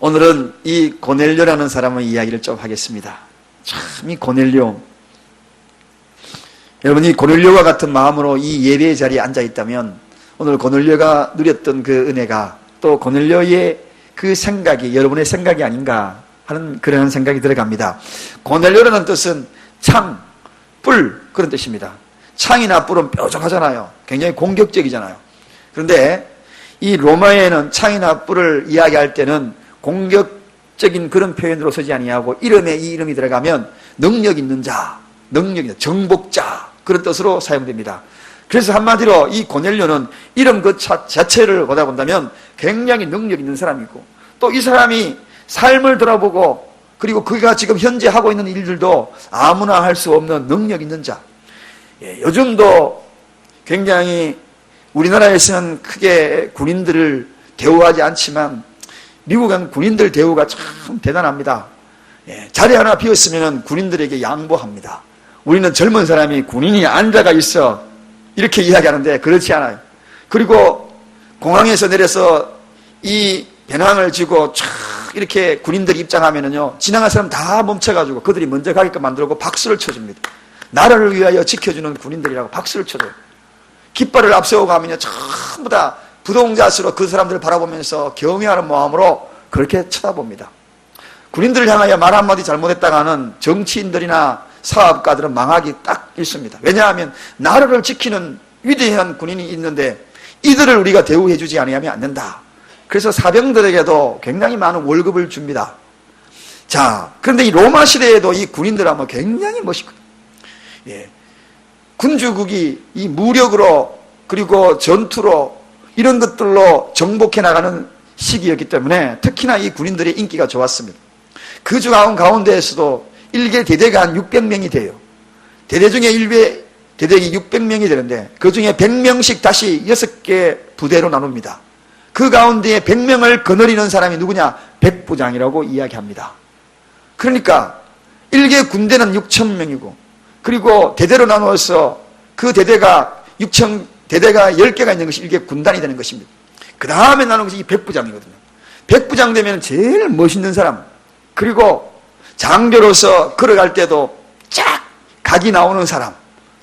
오늘은 이 고넬료라는 사람의 이야기를 좀 하겠습니다. 참 이 고넬료, 여러분 이 고넬료와 같은 마음으로 이 예배의 자리에 앉아 있다면 오늘 고넬료가 누렸던 그 은혜가 또 고넬료의 그 생각이 여러분의 생각이 아닌가 하는 그런 생각이 들어갑니다. 고넬료라는 뜻은 창, 뿔 그런 뜻입니다. 창이나 뿔은 뾰족하잖아요. 굉장히 공격적이잖아요. 그런데 이 로마에는 창이나 뿔을 이야기할 때는 공격적인 그런 표현으로 쓰지 아니하고 이름에 이 이름이 들어가면 능력 있는 자, 정복자 그런 뜻으로 사용됩니다. 그래서 한마디로 이 고넬료는 이름 그 자체를 보다 본다면 굉장히 능력 있는 사람이고 또 이 사람이 삶을 돌아보고 그리고 그가 지금 현재 하고 있는 일들도 아무나 할 수 없는 능력 있는 자. 요즘도 굉장히 우리나라에서는 크게 군인들을 대우하지 않지만 미국은 군인들 대우가 참 대단합니다. 자리 하나 비었으면 군인들에게 양보합니다. 우리는 젊은 사람이 군인이 앉아가 있어 이렇게 이야기하는데 그렇지 않아요. 그리고 공항에서 내려서 이 배낭을 쥐고 촥 이렇게 군인들이 입장하면은요 지나간 사람 다 멈춰가지고 그들이 먼저 가게끔 만들고 박수를 쳐줍니다. 나라를 위하여 지켜주는 군인들이라고 박수를 쳐줘요. 깃발을 앞세우고 가면요 전부 다 부동자수로 그 사람들을 바라보면서 경외하는 마음으로 그렇게 쳐다봅니다. 군인들을 향하여 말 한마디 잘못했다가는 정치인들이나 사업가들은 망하기 딱 있습니다. 왜냐하면 나라를 지키는 위대한 군인이 있는데 이들을 우리가 대우해 주지 아니하면 안 된다. 그래서 사병들에게도 굉장히 많은 월급을 줍니다. 자, 그런데 이 로마 시대에도 이 군인들 하면 굉장히 멋있거든요. 군주국이 이 무력으로 그리고 전투로 이런 것들로 정복해 나가는 시기였기 때문에 특히나 이 군인들의 인기가 좋았습니다. 그 중 가운데에서도 일개 대대가 한 600명이 돼요. 대대 중에 일개 대대가 600명이 되는데 그 중에 100명씩 다시 6개 부대로 나눕니다. 그 가운데 100명을 거느리는 사람이 누구냐? 백부장이라고 이야기합니다. 그러니까 일개 군대는 6,000명이고 그리고 대대로 나누어서 그 대대가 10개가 있는 것이 일개 군단이 되는 것입니다. 그 다음에 나누는 것이 이 백부장이거든요. 백부장 되면 제일 멋있는 사람, 그리고 장교로서 걸어갈 때도 쫙 각이 나오는 사람,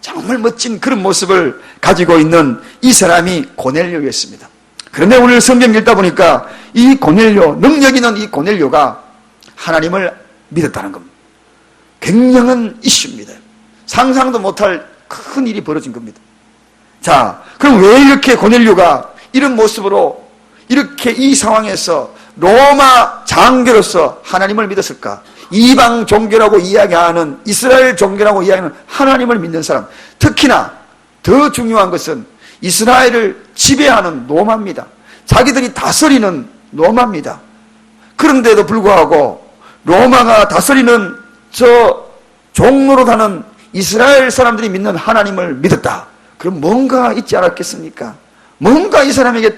정말 멋진 그런 모습을 가지고 있는 이 사람이 고넬료였습니다. 그런데 오늘 성경 읽다 보니까 이 고넬료, 능력 있는 이 고넬료가 하나님을 믿었다는 겁니다. 굉장한 이슈입니다. 상상도 못할 큰 일이 벌어진 겁니다. 자, 그럼 왜 이렇게 고넬료가 이런 모습으로 이렇게 이 상황에서 로마 장교로서 하나님을 믿었을까? 이방 종교라고 이야기하는, 이스라엘 종교라고 이야기하는 하나님을 믿는 사람, 특히나 더 중요한 것은 이스라엘을 지배하는 로마입니다. 자기들이 다스리는 로마입니다. 그런데도 불구하고 로마가 다스리는 저 종로로 가는 이스라엘 사람들이 믿는 하나님을 믿었다. 그럼 뭔가 있지 않았겠습니까? 뭔가 이 사람에게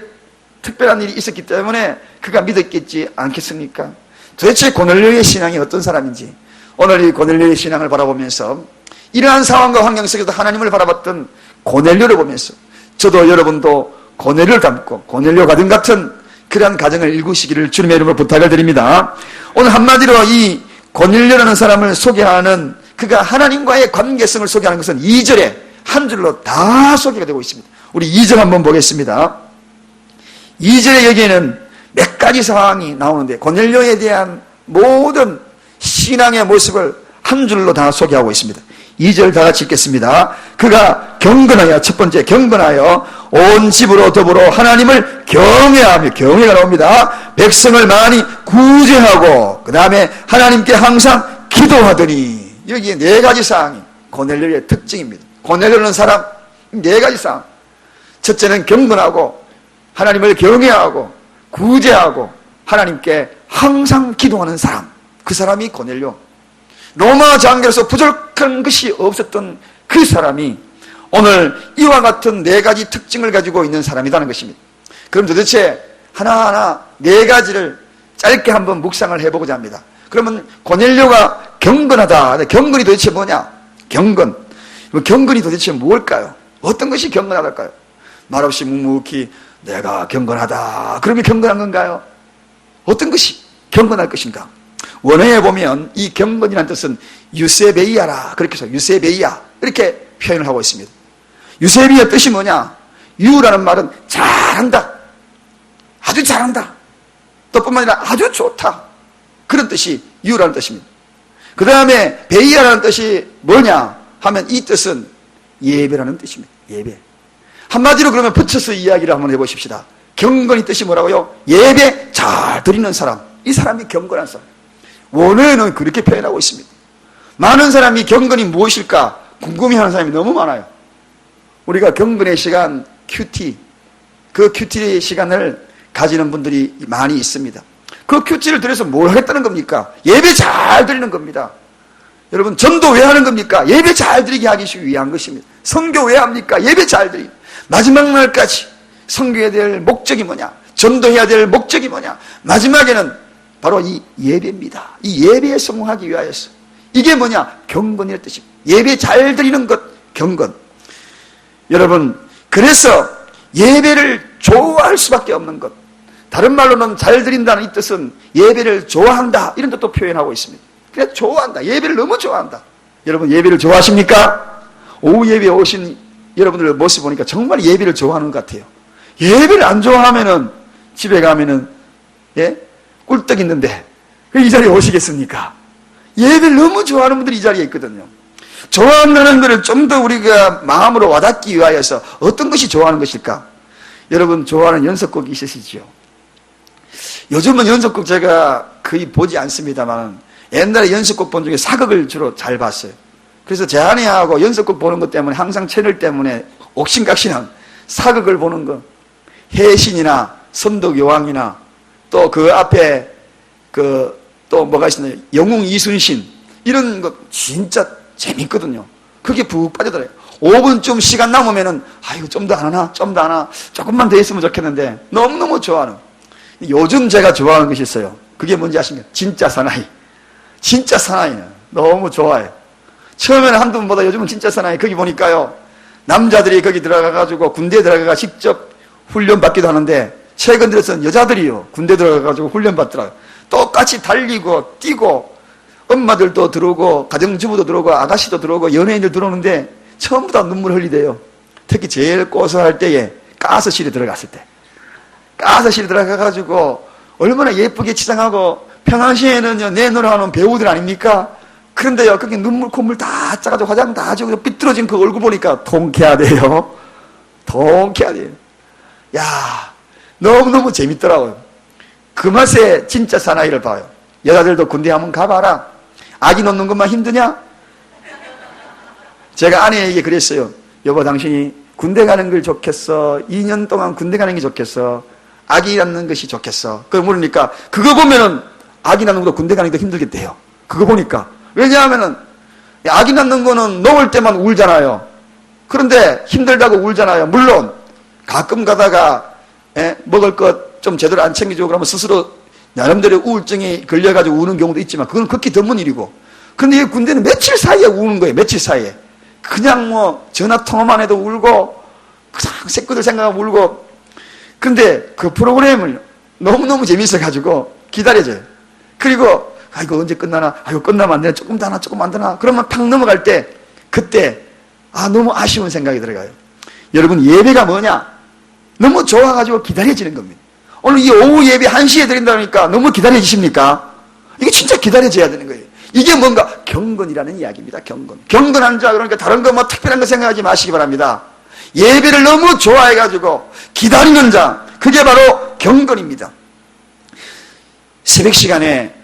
특별한 일이 있었기 때문에 그가 믿었겠지 않겠습니까? 도대체 고넬료의 신앙이 어떤 사람인지 오늘 이 고넬료의 신앙을 바라보면서 이러한 상황과 환경 속에서 하나님을 바라봤던 고넬료를 보면서 저도 여러분도 고넬료를 닮고 고넬료 가정 같은 그러한 가정을 일구시기를 주님의 이름으로 부탁을 드립니다. 오늘 한마디로 이 고넬료라는 사람을 소개하는 그가 하나님과의 관계성을 소개하는 것은 2절에 한 줄로 다 소개가 되고 있습니다. 우리 2절 한번 보겠습니다. 2절에 여기에는 몇 가지 상황이 나오는데 고넬료에 대한 모든 신앙의 모습을 한 줄로 다 소개하고 있습니다. 2절 다 같이 읽겠습니다. 그가 경건하여, 첫 번째 경건하여 온 집으로 더불어 하나님을 경외하며, 경외가 나옵니다. 백성을 많이 구제하고 그 다음에 하나님께 항상 기도하더니, 여기에 4가지 사항이 고넬료의 특징입니다. 고넬료는 사람 4가지 사항. 첫째는 경건하고 하나님을 경외하고 구제하고 하나님께 항상 기도하는 사람, 그 사람이 고넬료. 로마 장교로서 부족한 것이 없었던 그 사람이 오늘 이와 같은 4가지 특징을 가지고 있는 사람이라는 것입니다. 그럼 도대체 하나하나 4가지를 짧게 한번 묵상을 해보고자 합니다. 그러면 고넬료가 경건하다. 경건이 도대체 뭐냐? 경건. 경건이 도대체 무엇일까요? 어떤 것이 경건하달까요? 말없이 묵묵히 내가 경건하다. 그러면 경건한 건가요? 어떤 것이 경건할 것인가? 원어에 보면 이 경건이라는 뜻은 유세베이아라, 그렇게 해서 유세베이아 이렇게 표현을 하고 있습니다. 유세베이아 뜻이 뭐냐? 유라는 말은 잘한다, 아주 잘한다, 또 뿐만 아니라 아주 좋다, 그런 뜻이 유라는 뜻입니다. 그 다음에 베이아라는 뜻이 뭐냐 하면 이 뜻은 예배라는 뜻입니다. 예배. 한마디로 그러면 붙여서 이야기를 한번 해보십시다. 경건이 뜻이 뭐라고요? 예배 잘 드리는 사람, 이 사람이 경건한 사람. 원어에는 그렇게 표현하고 있습니다. 많은 사람이 경건이 무엇일까 궁금해하는 사람이 너무 많아요. 우리가 경건의 시간 큐티, 그 큐티 시간을 가지는 분들이 많이 있습니다. 그 큐티를 들여서 뭘 하겠다는 겁니까? 예배 잘 드리는 겁니다. 여러분, 전도 왜 하는 겁니까? 예배 잘 드리게 하기 위한 것입니다. 선교 왜 합니까? 예배 잘 드리기. 마지막 날까지 선교해야 될 목적이 뭐냐? 전도해야 될 목적이 뭐냐? 마지막에는 바로 이 예배입니다. 이 예배에 성공하기 위하여서. 이게 뭐냐? 경건이라는 뜻입니다. 예배 잘 드리는 것, 경건. 여러분, 그래서 예배를 좋아할 수밖에 없는 것. 다른 말로는 잘 드린다는 이 뜻은 예배를 좋아한다, 이런 뜻도 표현하고 있습니다. 그래서 좋아한다, 예배를 너무 좋아한다. 여러분, 예배를 좋아하십니까? 오후 예배에 오신 여러분들 모습 보니까 정말 예배를 좋아하는 것 같아요. 예배를 안 좋아하면은 집에 가면은 꿀떡 있는데 이 자리에 오시겠습니까? 예배를 너무 좋아하는 분들이 이 자리에 있거든요. 좋아한다는 것을 좀 더 우리가 마음으로 와닿기 위하여서 어떤 것이 좋아하는 것일까? 여러분, 좋아하는 연속곡이 있으시죠? 요즘은 연속곡 제가 거의 보지 않습니다만 옛날에 연속곡 본 중에 사극을 주로 잘 봤어요. 그래서 제 아내하고 연속곡 보는 것 때문에 항상 채널 때문에 옥신각신한 사극을 보는 거, 해신이나 선덕여왕이나 또 그 앞에 또 뭐가 있었나요? 영웅 이순신, 이런 거 진짜 재밌거든요. 그게 푹 빠져들어요. 5분쯤 시간 남으면은 아이고 좀 더 안 하나, 좀 더 하나, 조금만 더 했으면 좋겠는데 너무너무 좋아하는. 요즘 제가 좋아하는 것이 있어요. 그게 뭔지 아십니까? 진짜 사나이. 진짜 사나이는 너무 좋아해요. 처음에는 한두 번보다 요즘은 진짜 사나이. 거기 보니까요, 남자들이 거기 들어가가지고 군대에 들어가가 직접 훈련받기도 하는데, 최근 들어서는 여자들이요, 군대 들어가가지고 훈련받더라고요. 똑같이 달리고 뛰고, 엄마들도 들어오고 가정주부도 들어오고 아가씨도 들어오고 연예인들 들어오는데 전부 다 눈물 흘리대요. 특히 제일 고소할 때에 가스실에 들어갔을 때, 가스실에 들어가가지고 얼마나 예쁘게 치장하고 평상시에는요 내 노래하는 배우들 아닙니까? 그런데요 거기 눈물 콧물 다 짜가지고 화장 다 하고 삐뚤어진 그 얼굴 보니까 통쾌하대요. 통쾌하대요. 야, 너무너무 재밌더라고요. 그 맛에 진짜 사나이를 봐요. 여자들도 군대 한번 가봐라. 아기 놓는 것만 힘드냐? 제가 아내에게 그랬어요. 여보, 당신이 군대 가는 걸 좋겠어? 2년 동안 군대 가는 게 좋겠어? 아기 낳는 것이 좋겠어? 그걸 물으니까 그거 보면은 아기 낳는 것도 군대 가는 게 더 힘들겠대요. 그거 보니까. 왜냐하면은 아기 낳는 거는 놓을 때만 울잖아요. 그런데 힘들다고 울잖아요. 물론 가끔 가다가 먹을 것 좀 제대로 안 챙겨주고 그러면 스스로 나름대로 우울증이 걸려가지고 우는 경우도 있지만 그건 극히 드문 일이고, 그런데 이 군대는 며칠 사이에 우는 거예요. 며칠 사이에. 그냥 뭐 전화 통화만 해도 울고 그냥 새끼들 생각하고 울고. 근데 그 프로그램을 너무너무 재밌어가지고 기다려져요. 그리고 아이고 언제 끝나나, 아이고 끝나면 안 되나, 조금 더 하나, 조금 안 되나, 그러면 팍 넘어갈 때 그때 너무 아쉬운 생각이 들어가요. 여러분, 예배가 뭐냐? 너무 좋아가지고 기다려지는 겁니다. 오늘 이 오후 예배 1시에 드린다니까 너무 기다려지십니까? 이게 진짜 기다려져야 되는 거예요. 이게 뭔가 경건이라는 이야기입니다. 경건. 경건한 자, 그러니까 다른 거 뭐 특별한 거 생각하지 마시기 바랍니다. 예배를 너무 좋아해가지고 기다리는 자, 그게 바로 경건입니다. 새벽 시간에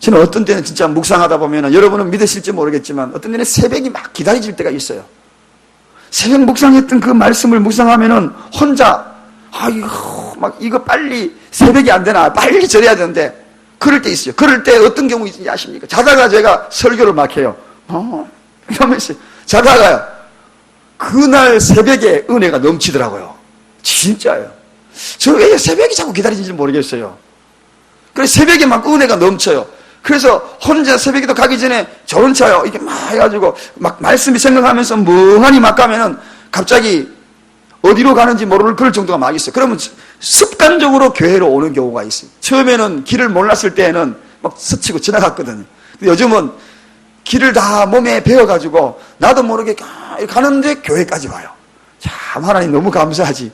저는 어떤 때는 진짜 묵상하다 보면 여러분은 믿으실지 모르겠지만 어떤 때는 새벽이 막 기다려질 때가 있어요. 새벽 묵상했던 그 말씀을 묵상하면은 혼자 아이고 막 이거 빨리 새벽이 안 되나, 빨리 절해야 되는데 그럴 때 있어요. 그럴 때 어떤 경우 있는지 아십니까? 자다가 제가 설교를 막 해요. 이러면서 자다가요, 그날 새벽에 은혜가 넘치더라고요. 진짜요. 저 왜 새벽이 자꾸 기다리는지 모르겠어요. 그래서 새벽에 막 은혜가 넘쳐요. 그래서 혼자 새벽에도 가기 전에 저런 차요 이렇게 막 해가지고 막 말씀이 생각하면서 멍하니 막 가면은 갑자기 어디로 가는지 모를 그럴 정도가 많이 있어요. 그러면 습관적으로 교회로 오는 경우가 있어요. 처음에는 길을 몰랐을 때에는 막 스치고 지나갔거든요. 근데 요즘은 길을 다 몸에 배워가지고 나도 모르게 가는데 교회까지 와요. 참 하나님 너무 감사하지.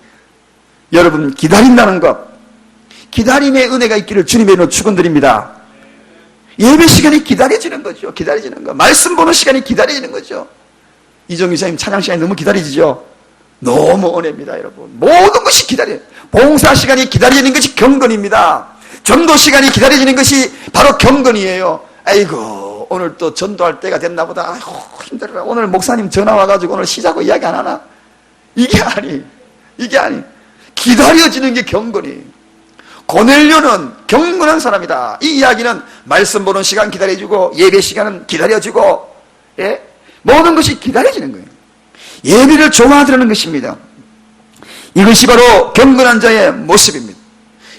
여러분 기다린다는 것, 기다림의 은혜가 있기를 주님의 이름으로 축원드립니다. 예배 시간이 기다려지는 거죠. 기다려지는 거. 말씀 보는 시간이 기다려지는 거죠. 이정규 사님 찬양 시간이 너무 기다려지죠. 너무 은혜입니다, 여러분. 모든 것이 기다려요. 봉사 시간이 기다려지는 것이 경건입니다. 전도 시간이 기다려지는 것이 바로 경건이에요. 아이고, 오늘 또 전도할 때가 됐나 보다. 아이고, 힘들어라. 오늘 목사님 전화 와가지고 오늘 쉬자고 이야기 안 하나? 이게 아니. 기다려지는 게 경건이에요. 고넬료는 경건한 사람이다. 이 이야기는 말씀 보는 시간 기다려주고, 예배 시간은 기다려주고, 예? 모든 것이 기다려지는 거예요. 예배를 좋아하더라는 것입니다. 이것이 바로 경건한 자의 모습입니다.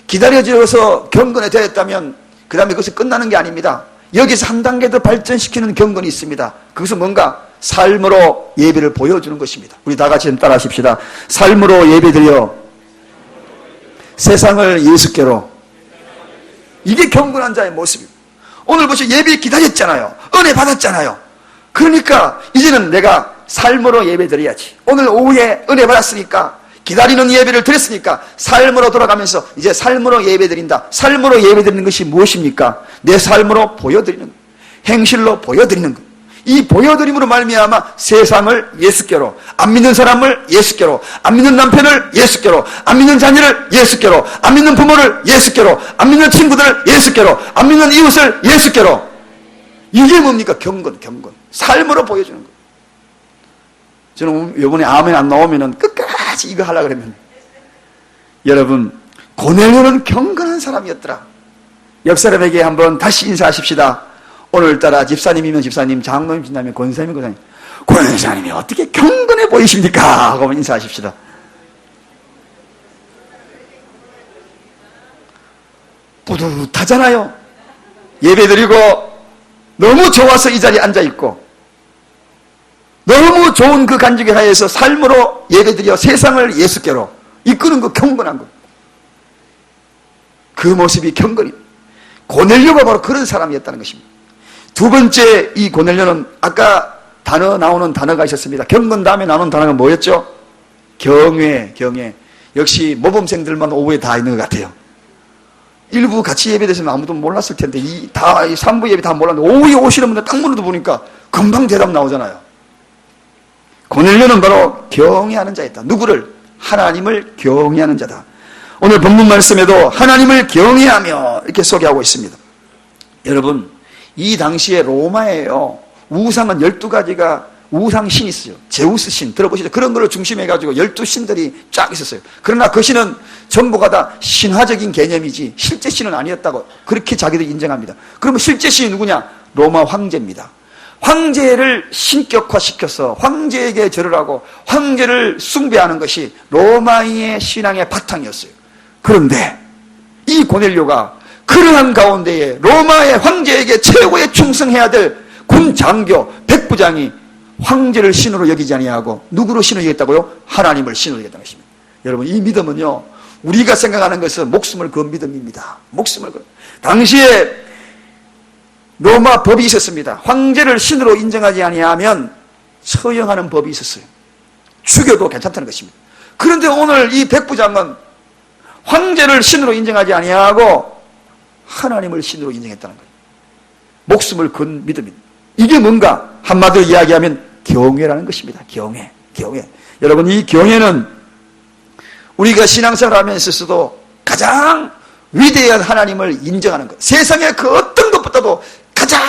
기다려져서 경건에 되었다면 그 다음에 그것이 끝나는 게 아닙니다. 여기서 한 단계 더 발전시키는 경건이 있습니다. 그것은 뭔가? 삶으로 예배를 보여주는 것입니다. 우리 다 같이 좀 따라 하십시다. 삶으로 예배드려 세상을 예수께로. 이게 경건한 자의 모습입니다. 오늘 보시오. 예배 기다렸잖아요. 은혜 받았잖아요. 그러니까 이제는 내가 삶으로 예배 드려야지. 오늘 오후에 은혜 받았으니까, 기다리는 예배를 드렸으니까 삶으로 돌아가면서 이제 삶으로 예배 드린다. 삶으로 예배 드리는 것이 무엇입니까? 내 삶으로 보여드리는 것, 행실로 보여드리는 것. 이 보여드림으로 말미암아 세상을 예수께로, 안 믿는 사람을 예수께로, 안 믿는 남편을 예수께로, 안 믿는 자녀를 예수께로, 안 믿는 부모를 예수께로, 안 믿는 친구들을 예수께로, 안 믿는 이웃을 예수께로. 이게 뭡니까? 경건. 삶으로 보여주는 것. 저는 이번에 아멘 안 나오면은 끝까지 이거 하려고 그랬는데, 여러분, 고넬료는 경건한 사람이었더라. 옆 사람에게 한번 다시 인사하십시다. 오늘따라 집사님이면 집사님, 장로님 집사님, 권사님이면 권사님이 어떻게 경건해 보이십니까? 하고 인사하십시다. 뿌듯하잖아요. 예배드리고 너무 좋아서 이 자리에 앉아있고, 너무 좋은 그 간증에 하에서 삶으로 예배드려 세상을 예수께로 이끄는 그 경건한 것. 그 모습이 경건입니다. 고넬료가 바로 그런 사람이었다는 것입니다. 두 번째, 이 고넬료는 아까 나오는 단어가 있었습니다. 경건 다음에 나오는 단어가 뭐였죠? 경외. 역시 모범생들만 오후에 다 있는 것 같아요. 일부 같이 예배됐으면 아무도 몰랐을 텐데, 이 3부 예배 다 몰랐는데, 오후에 오시는 분들 딱 문으로 보니까 금방 대답 나오잖아요. 고넬료는 바로 경외하는 자였다. 누구를? 하나님을 경외하는 자다. 오늘 본문 말씀에도 하나님을 경외하며 이렇게 소개하고 있습니다. 여러분, 이 당시에 로마에요, 우상은 12가지가 우상신이 있어요. 제우스 신 들어보시죠? 그런 걸 중심해가지고 12신들이 쫙 있었어요. 그러나 그 신은 전부가 다 신화적인 개념이지 실제 신은 아니었다고 그렇게 자기들이 인정합니다. 그러면 실제 신이 누구냐? 로마 황제입니다. 황제를 신격화시켜서 황제에게 절을 하고 황제를 숭배하는 것이 로마의 신앙의 바탕이었어요. 그런데 이 고넬료가 그러한 가운데에 로마의 황제에게 최고의 충성해야 될 군 장교, 백부장이 황제를 신으로 여기지 아니하고 누구로 신으로 여겼다고요? 하나님을 신으로 여겼다는 것입니다. 여러분, 이 믿음은요, 우리가 생각하는 것은 목숨을 건 믿음입니다. 목숨을 건. 당시에 로마 법이 있었습니다. 황제를 신으로 인정하지 아니하면 처형하는 법이 있었어요. 죽여도 괜찮다는 것입니다. 그런데 오늘 이 백부장은 황제를 신으로 인정하지 아니하고 하나님을 신으로 인정했다는 거예요. 목숨을 건 믿음입니다. 이게 뭔가? 한마디로 이야기하면 경외라는 것입니다. 경외. 여러분, 이 경외는 우리가 신앙생활 하면서 있어서도 가장 위대한 하나님을 인정하는 것, 세상의 그 어떤 것보다도 가장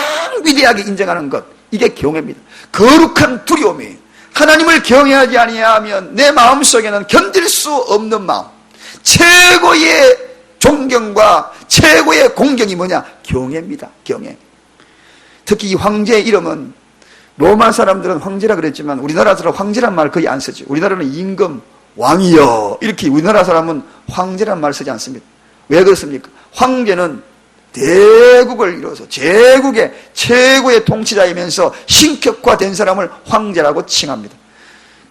위대하게 인정하는 것, 이게 경외입니다. 거룩한 두려움이에요. 하나님을 경외하지 아니하면 내 마음속에는 견딜 수 없는 마음, 최고의 존경과 최고의 공경이 뭐냐? 경외입니다. 경외. 특히 이 황제의 이름은 로마 사람들은 황제라 그랬지만 우리나라 사람은 황제란 말 거의 안 쓰죠. 우리나라는 임금, 왕이여, 이렇게. 우리나라 사람은 황제란 말 쓰지 않습니다. 왜 그렇습니까? 황제는 대국을 이뤄서 제국의 최고의 통치자이면서 신격화된 사람을 황제라고 칭합니다.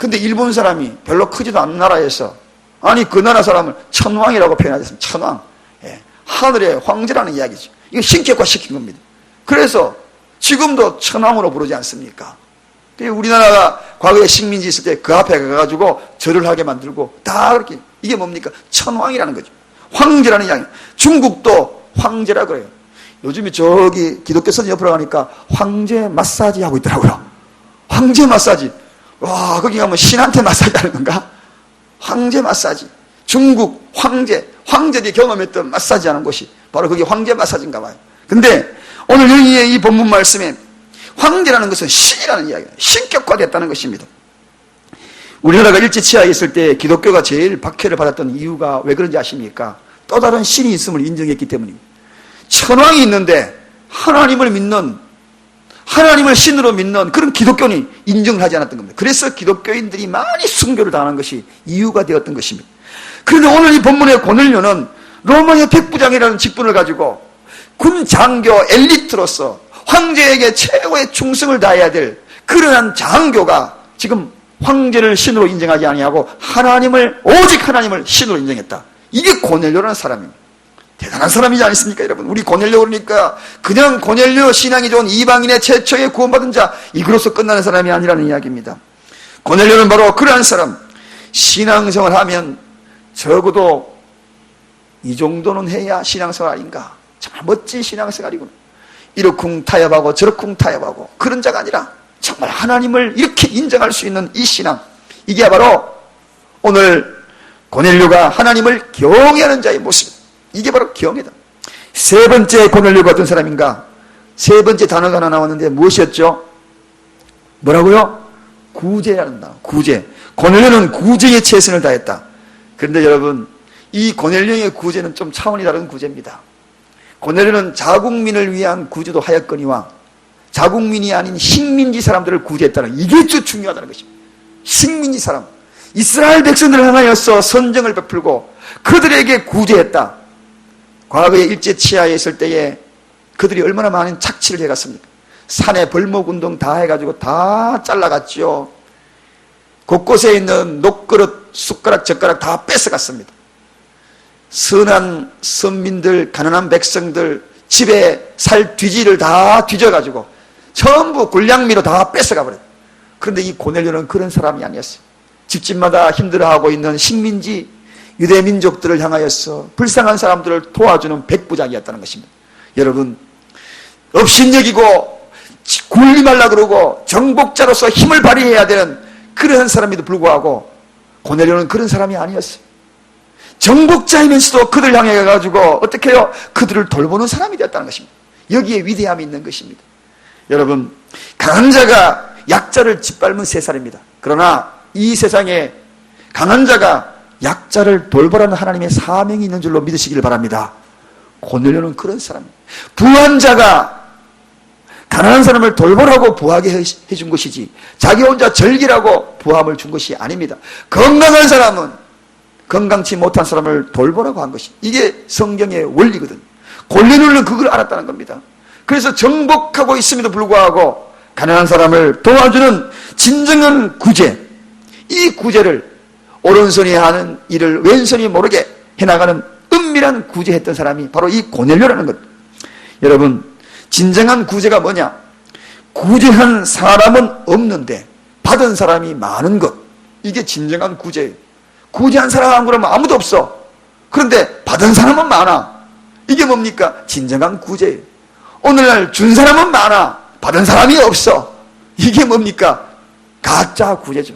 근데 일본 사람이 별로 크지도 않은 나라에서 아니 그 나라 사람을 천왕이라고 표현하셨습니다. 천왕. 예. 하늘의 황제라는 이야기죠. 이거 신격화시킨 겁니다. 그래서 지금도 천왕으로 부르지 않습니까? 우리나라가 과거에 식민지 있을 때 그 앞에 가가지고 절을 하게 만들고 다 그렇게, 이게 뭡니까? 천왕이라는 거죠. 황제라는 이야기. 중국도 황제라 그래요. 요즘에 저기 기독교 선진 옆으로 가니까 황제 마사지 하고 있더라고요. 황제 마사지. 와, 거기 가면 신한테 마사지 하는 건가? 황제 마사지. 중국 황제들이 경험했던 마사지 하는 곳이 바로 그게 황제 마사지인가 봐요. 근데 오늘 여기에 이 본문 말씀에 황제라는 것은 신이라는 이야기예요. 신격화됐다는 것입니다. 우리나라가 일제치하에 있을 때 기독교가 제일 박해를 받았던 이유가 왜 그런지 아십니까? 또 다른 신이 있음을 인정했기 때문입니다. 천왕이 있는데 하나님을 믿는, 하나님을 신으로 믿는 그런 기독교는 인정을 하지 않았던 겁니다. 그래서 기독교인들이 많이 순교를 당하는 것이 이유가 되었던 것입니다. 그런데 오늘 이 본문의 고넬료는 로마의 백부장이라는 직분을 가지고 군 장교 엘리트로서 황제에게 최고의 충성을 다해야 될 그러한 장교가 지금 황제를 신으로 인정하지 아니하고 오직 하나님을 신으로 인정했다. 이게 고넬료라는 사람입니다. 대단한 사람이지 않습니까, 여러분? 우리 고넬료 그러니까 그냥 고넬료 신앙이 좋은 이방인의 최초의 구원받은 자, 이거로서 끝나는 사람이 아니라는 이야기입니다. 고넬료는 바로 그러한 사람. 신앙생활 하면 적어도 이 정도는 해야 신앙생활 아닌가. 정말 멋진 신앙생활이구나. 이러쿵 타협하고 저러쿵 타협하고 그런 자가 아니라 정말 하나님을 이렇게 인정할 수 있는 이 신앙, 이게 바로 오늘 고넬료가 하나님을 경외하는 자의 모습, 이게 바로 경외다. 세 번째 고넬료가 어떤 사람인가? 세 번째 단어가 하나 나왔는데 무엇이었죠? 뭐라고요? 구제라는 단어. 구제. 고넬료는 구제에 최선을 다했다. 그런데 여러분, 이 고넬료의 구제는 좀 차원이 다른 구제입니다. 고넬료는 자국민을 위한 구제도 하였거니와 자국민이 아닌 식민지 사람들을 구제했다는, 이게 좀 중요하다는 것입니다. 식민지 사람, 이스라엘 백성들을 향하여서 선정을 베풀고 그들에게 구제했다. 과거에 일제치하에 있을 때에 그들이 얼마나 많은 착취를 해갔습니까? 산에 벌목운동 다 해가지고 다 잘라갔죠. 곳곳에 있는 녹그릇, 숟가락, 젓가락 다 뺏어갔습니다. 선한 선민들, 가난한 백성들 집에 살 뒤지를 다 뒤져가지고 전부 굴량미로 다 뺏어가 버렸어요. 그런데 이 고넬료는 그런 사람이 아니었어요. 집집마다 힘들어하고 있는 식민지 유대민족들을 향하여서 불쌍한 사람들을 도와주는 백부장이었다는 것입니다. 여러분, 업신여기고 굴리 말라 그러고 정복자로서 힘을 발휘해야 되는 그러한 사람에도 불구하고 고넬료는 그런 사람이 아니었어요. 정복자이면서도 그들 향해 가지고 어떻게 해요? 그들을 돌보는 사람이 되었다는 것입니다. 여기에 위대함이 있는 것입니다. 여러분, 강한 자가 약자를 짓밟는 세상입니다. 그러나 이 세상에 강한 자가 약자를 돌보라는 하나님의 사명이 있는 줄로 믿으시길 바랍니다. 고넬료는 그런 사람입니다. 부한 자가 가난한 사람을 돌보라고 부하게 해준 것이지 자기 혼자 즐기라고 부함을 준 것이 아닙니다. 건강한 사람은 건강치 못한 사람을 돌보라고 한 것이, 이게 성경의 원리거든요. 고넬료는 그걸 알았다는 겁니다. 그래서 정복하고 있음에도 불구하고 가난한 사람을 도와주는 진정한 구제, 이 구제를 오른손이 하는 일을 왼손이 모르게 해나가는 은밀한 구제했던 사람이 바로 이 고넬료라는 것. 여러분, 진정한 구제가 뭐냐? 구제한 사람은 없는데 받은 사람이 많은 것, 이게 진정한 구제예요. 구제한 사람 그러면 아무도 없어. 그런데 받은 사람은 많아. 이게 뭡니까? 진정한 구제예요. 오늘날 준 사람은 많아. 받은 사람이 없어. 이게 뭡니까? 가짜 구제죠.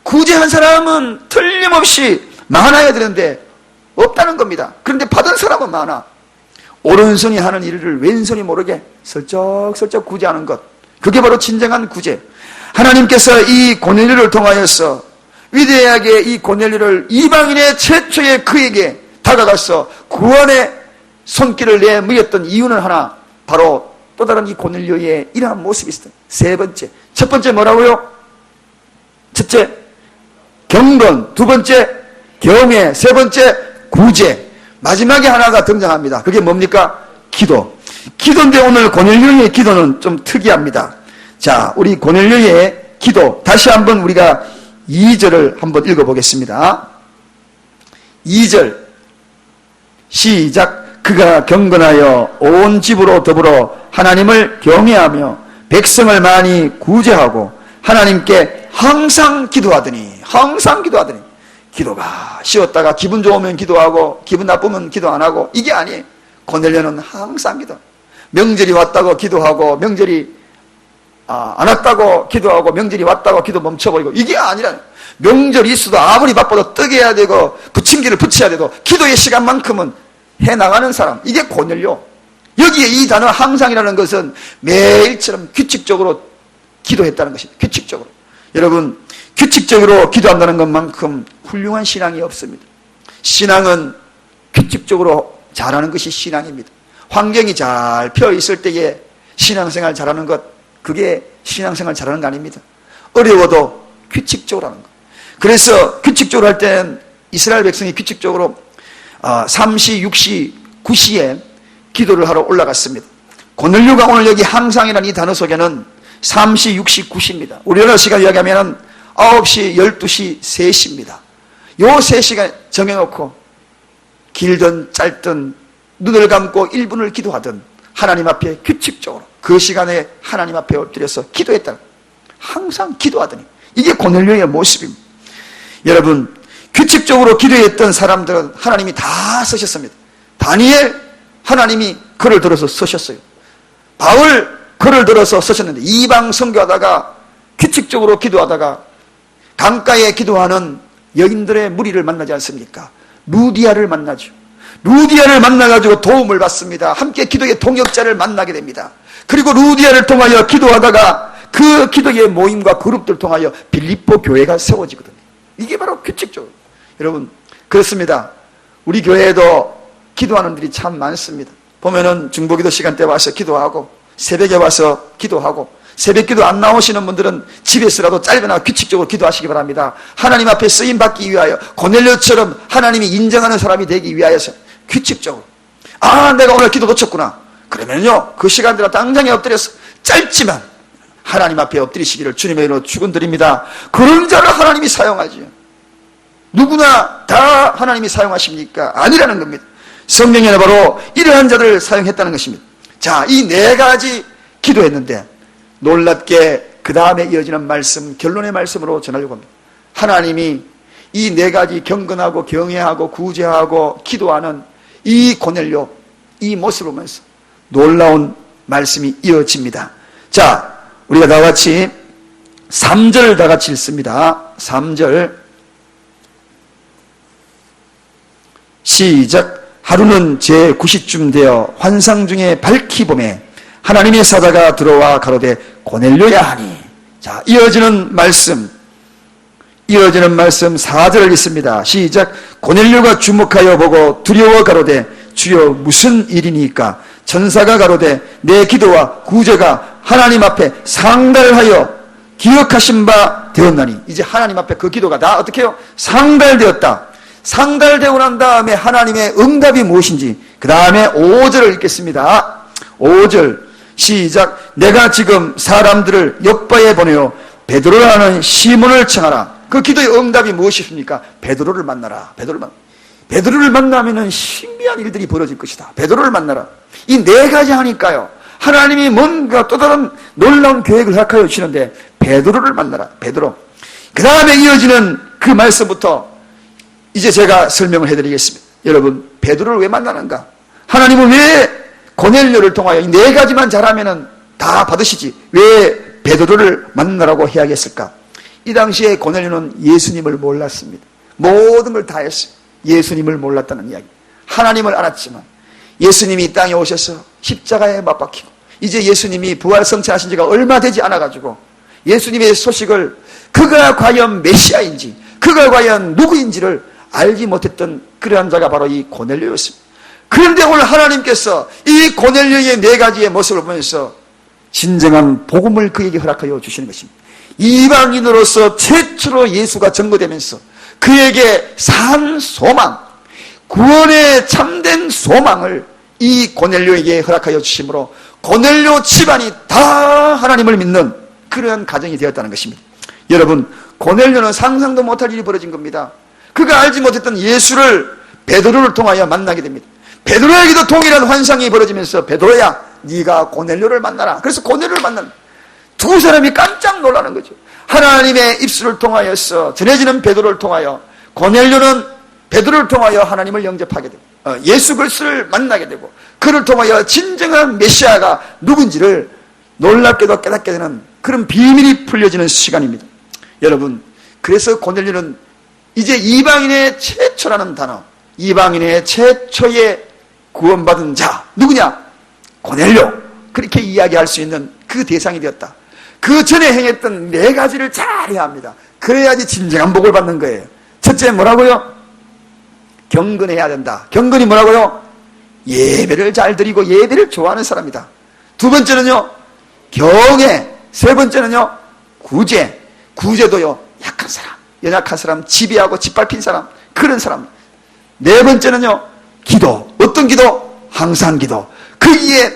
구제한 사람은 틀림없이 많아야 되는데 없다는 겁니다. 그런데 받은 사람은 많아. 오른손이 하는 일을 왼손이 모르게 슬쩍슬쩍 구제하는 것, 그게 바로 진정한 구제. 하나님께서 이 고넬료를 통하여서 위대하게 이 고넬료를 이방인의 최초의 그에게 다가가서 구원의 손길을 내밀었던 이유는 하나, 바로 또 다른 이 고넬료의 이러한 모습이 있어요. 세 번째, 첫 번째 뭐라고요? 첫째, 경건. 두 번째, 경외. 세 번째, 구제. 마지막에 하나가 등장합니다. 그게 뭡니까? 기도. 기도인데 오늘 고넬료의 기도는 좀 특이합니다. 자, 우리 고넬료의 기도. 다시 한번 우리가 2절을 한번 읽어보겠습니다. 2절 시작. 그가 경건하여 온 집으로 더불어 하나님을 경외하며 백성을 많이 구제하고 하나님께 항상 기도하더니. 기도가 쉬었다가 기분 좋으면 기도하고 기분 나쁘면 기도 안 하고 이게 아니에요. 고넬료는 항상 기도. 명절이 왔다고 기도하고 명절이 안 왔다고 기도하고 명절이 왔다고 기도 멈춰버리고 이게 아니라 명절이 있어도 아무리 바빠도 떡해야 되고 부침개를 부쳐야 돼도 기도의 시간만큼은 해나가는 사람. 이게 고넬료. 여기에 이 단어 항상이라는 것은 매일처럼 규칙적으로 기도했다는 것입니다. 규칙적으로. 여러분, 규칙적으로 기도한다는 것만큼 훌륭한 신앙이 없습니다. 신앙은 규칙적으로 잘하는 것이 신앙입니다. 환경이 잘 펴 있을 때에 신앙생활 잘하는 것, 그게 신앙생활 잘하는 거 아닙니다. 어려워도 규칙적으로 하는 것. 그래서 규칙적으로 할 때는 이스라엘 백성이 규칙적으로 3시, 6시, 9시에 기도를 하러 올라갔습니다. 고넬료가 오늘 여기 항상이라는 이 단어 속에는 3시, 6시, 9시입니다. 우리나라 시간 이야기하면 9시, 12시, 3시입니다. 요 3시간 정해놓고 길든 짧든 눈을 감고 1분을 기도하든 하나님 앞에 규칙적으로 그 시간에 하나님 앞에 엎드려서 기도했다. 항상 기도하더니 이게 고넬료의 모습입니다. 여러분, 규칙적으로 기도했던 사람들은 하나님이 다 쓰셨습니다. 다니엘 하나님이 글을 들어서 쓰셨어요. 바울 글을 들어서 쓰셨는데 이방 선교하다가 규칙적으로 기도하다가 강가에 기도하는 여인들의 무리를 만나지 않습니까? 루디아를 만나죠. 루디아를 만나가지고 도움을 받습니다. 함께 기도의 동역자를 만나게 됩니다. 그리고 루디아를 통하여 기도하다가 그 기도의 모임과 그룹들 통하여 빌립보 교회가 세워지거든요. 이게 바로 규칙적으로. 여러분, 그렇습니다. 우리 교회에도 기도하는 분들이 참 많습니다. 보면은 중보기도 시간 때 와서 기도하고 새벽에 와서 기도하고 새벽 기도 안 나오시는 분들은 집에서라도 짧으나 규칙적으로 기도하시기 바랍니다. 하나님 앞에 쓰임 받기 위하여 고넬료처럼 하나님이 인정하는 사람이 되기 위하여서 규칙적으로. 내가 오늘 기도 놓쳤구나. 그러면요 그 시간대로 당장에 엎드려서 짧지만 하나님 앞에 엎드리시기를 주님의 이름으로 축원드립니다. 그런 자를 하나님이 사용하지요. 누구나 다 하나님이 사용하십니까? 아니라는 겁니다. 성경에는 바로 이러한 자들을 사용했다는 것입니다. 자, 이 4가지 기도했는데 놀랍게 그 다음에 이어지는 말씀, 결론의 말씀으로 전하려고 합니다. 하나님이 이 4가지 경건하고 경외하고 구제하고 기도하는 이 고넬료, 이 모습을 보면서 놀라운 말씀이 이어집니다. 자, 우리가 다 같이 3절 다 같이 읽습니다. 3절 시작. 하루는 제9시쯤 되어 환상 중에 밝히 보매 하나님의 사자가 들어와 가로되 고넬료야 하니. 자, 이어지는 말씀 4절을 읽습니다. 시작. 고넬료가 주목하여 보고 두려워 가로되 주여 무슨 일이니까? 천사가 가로되 내 기도와 구제가 하나님 앞에 상달하여 기억하신 바 되었나니. 이제 하나님 앞에 그 기도가 다 어떻게 해요? 상달되었다. 상달되고 난 다음에 하나님의 응답이 무엇인지 그 다음에 5절을 읽겠습니다. 5절 시작. 내가 지금 사람들을 옆바에 보내어 베드로라는 시몬을 청하라. 그 기도의 응답이 무엇입니까? 베드로를 만나라. 베드로를 만나면 신비한 일들이 벌어질 것이다. 베드로를 만나라. 이 4가지 하니까요 하나님이 뭔가 또 다른 놀라운 계획을 허락하여 주시는데 베드로를 만나라. 베드로. 그 다음에 이어지는 그 말씀부터 이제 제가 설명을 해드리겠습니다. 여러분, 베드로를 왜 만나는가? 하나님은 왜 고넬료를 통하여 이 4가지만 잘하면 다 받으시지 왜 베드로를 만나라고 해야겠을까? 이 당시에 고넬료는 예수님을 몰랐습니다. 모든 걸 다 했어요. 예수님을 몰랐다는 이야기. 하나님을 알았지만 예수님이 이 땅에 오셔서 십자가에 맞박히고 이제 예수님이 부활 성취하신 지가 얼마 되지 않아가지고 예수님의 소식을 그가 과연 메시아인지 그가 과연 누구인지를 알지 못했던 그러한 자가 바로 이 고넬료였습니다. 그런데 오늘 하나님께서 이 고넬료의 4가지의 모습을 보면서 진정한 복음을 그에게 허락하여 주시는 것입니다. 이방인으로서 최초로 예수가 전거되면서 그에게 산 소망, 구원의 참된 소망을 이 고넬료에게 허락하여 주심으로 고넬료 집안이 다 하나님을 믿는 그러한 가정이 되었다는 것입니다. 여러분, 고넬료는 상상도 못할 일이 벌어진 겁니다. 그가 알지 못했던 예수를 베드로를 통하여 만나게 됩니다. 베드로에게도 동일한 환상이 벌어지면서 베드로야, 네가 고넬료를 만나라. 그래서 고넬료를 만난 두 사람이 깜짝 놀라는 거죠. 하나님의 입술을 통하여서 전해지는 베드로를 통하여 고넬료는 베드로를 통하여 하나님을 영접하게 되고 예수 그리스도를 만나게 되고 그를 통하여 진정한 메시아가 누군지를 놀랍게도 깨닫게 되는 그런 비밀이 풀려지는 시간입니다. 여러분, 그래서 고넬료는 이제 이방인의 최초라는 단어, 이방인의 최초의 구원받은 자 누구냐? 고넬료. 그렇게 이야기할 수 있는 그 대상이 되었다. 그 전에 행했던 네 가지를 잘 해야 합니다. 그래야지 진정한 복을 받는 거예요. 첫째 뭐라고요? 경건해야 된다. 경건이 뭐라고요? 예배를 잘 드리고 예배를 좋아하는 사람이다. 두 번째는요, 경애. 세 번째는요, 구제. 구제도요, 약한 사람, 연약한 사람, 지배하고 짓밟힌 사람, 그런 사람. 네 번째는요, 기도. 어떤 기도? 항상 기도. 거기에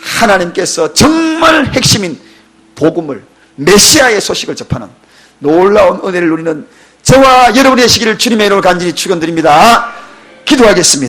하나님께서 정말 핵심인 복음을, 메시아의 소식을 접하는 놀라운 은혜를 누리는 저와 여러분의 시기를 주님의 이름으로 간절히 축원드립니다. 기도하겠습니다.